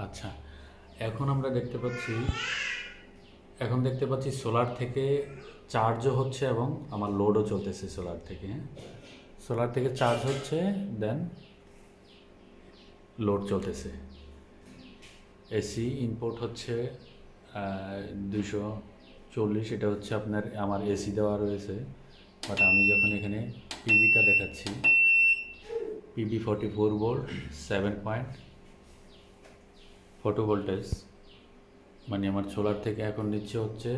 আচ্ছা, এখন আমরা দেখতে পাচ্ছি এখন দেখতে পাচ্ছি সোলার থেকে চার্জও হচ্ছে এবং আমার লোডও চলতেছে সোলার থেকে। সোলার থেকে চার্জ হচ্ছে, দেন লোড চলতেছে। এসি ইনপুট হচ্ছে 240, এটা হচ্ছে আপনার আমার এসি দেওয়া রয়েছে। বাট আমি যখন এখানে পিবিটা দেখাচ্ছি, পিবি 44 ভোল্ট 7 ফটো ভোল্টেজ, মানে আমার সোলার থেকে এখন নিচ্ছে হচ্ছে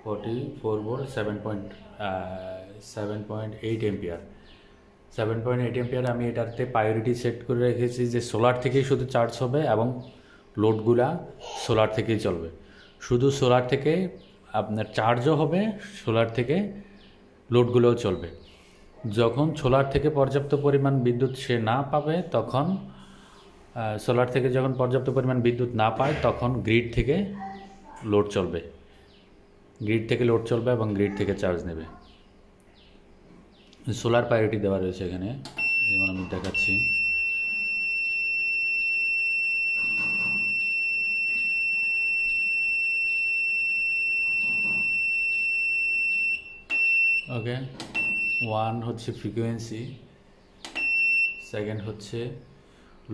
44 ভোল্ট 7.8 এম্পিয়ার। 7.8 এম্পিয়ার আমি এটাতে প্রায়োরিটি সেট করে রেখেছি যে সোলার থেকেই শুধু চার্জ হবে এবং লোডগুলা সোলার থেকেই চলবে। শুধু সোলার থেকে আপনার চার্জও হবে, সোলার থেকে লোডগুলোও চলবে। যখন সোলার থেকে পর্যাপ্ত পরিমাণ বিদ্যুৎ সে না পাবে, তখন সোলার থেকে যখন পর্যাপ্ত পরিমাণ বিদ্যুৎ না পায়, তখন গ্রিড থেকে লোড চলবে। গ্রিড থেকে লোড চলবে এবং গ্রিড থেকে চার্জ নেবে। সোলার প্রায়োরিটি দেওয়া রয়েছে এখানে, যেমন আমি দেখাচ্ছি। ওকে, 1 হচ্ছে ফ্রিকোয়েন্সি, সেকেন্ড হচ্ছে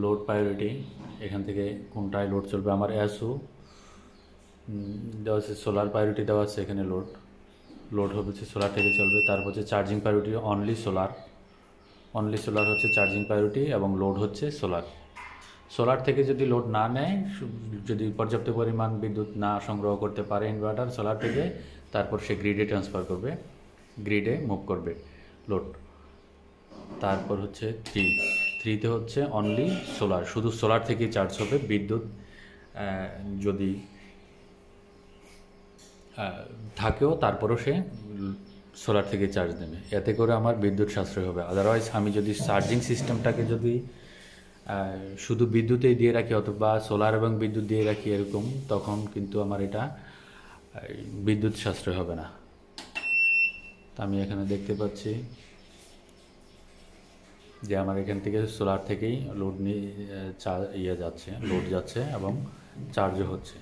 লোড প্রায়োরিটি, এখান থেকে কোনটায় লোড চলবে। আমার এসও দেওয়া আছে, সোলার প্রায়োরিটি দেওয়া আছে এখানে, লোড হচ্ছে সোলার থেকে চলবে। তারপর হচ্ছে চার্জিং প্রায়োরিটি, অনলি সোলার হচ্ছে চার্জিং প্রায়োরিটি এবং লোড হচ্ছে সোলার। সোলার থেকে যদি লোড না নেয়, যদি পর্যাপ্ত পরিমাণ বিদ্যুৎ না সংগ্রহ করতে পারে ইনভার্টার সোলার থেকে, তারপর সে গ্রিডে ট্রান্সফার করবে, গ্রিডে মুভ করবে লোড। তারপর হচ্ছে থ্রিতে হচ্ছে অনলি সোলার, শুধু সোলার থেকেই চার্জ হবে। বিদ্যুৎ যদি থাকেও, তারপরও সে সোলার থেকে চার্জ দেবে, এতে করে আমার বিদ্যুৎ সাশ্রয় হবে। আদারওয়াইজ আমি যদি চার্জিং সিস্টেমটাকে যদি শুধু বিদ্যুতেই দিয়ে রাখি অথবা সোলার এবং বিদ্যুৎ দিয়ে রাখি এরকম, তখন কিন্তু আমার এটা বিদ্যুৎ সাশ্রয় হবে না। তো আমি এখানে দেখতে পাচ্ছি যে আমার এখান থেকে সোলার থেকেই লোড লোড যাচ্ছে এবং চার্জও হচ্ছে।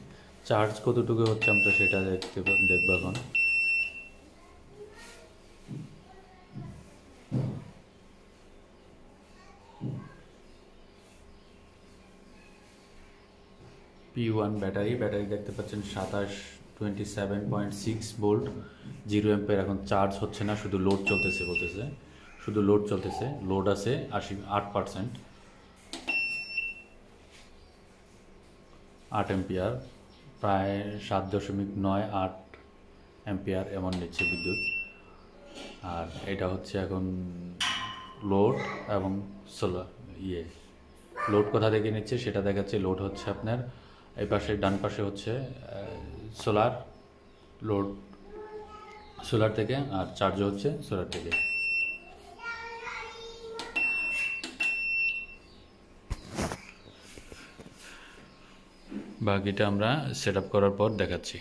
চার্জ কতটুকু হচ্ছে আমরা সেটা দেখবো এখন। P1 ব্যাটারি দেখতে পাচ্ছেন 27.6 ভোল্ট 0 অ্যাম্পিয়ার। এখন চার্জ হচ্ছে না, শুধু লোড চলতেছে বলতেছে, শুধু লোড চলতেছে। লোড আছে 8%, 8 অ্যাম্পিয়ার, প্রায় 7.98 অ্যাম্পিয়ার এমন নিচ্ছে বিদ্যুৎ। আর এটা হচ্ছে এখন লোড এবং সোলার। লোড কোথা থেকে নিচ্ছে সেটা দেখাচ্ছে। লোড হচ্ছে আপনার এই পাশে, ডান পাশে হচ্ছে সোলার, লোড সোলার থেকে, আর চার্জও হচ্ছে সোলার থেকে। বাকিটা আমরা সেট আপ করার পর দেখাচ্ছি।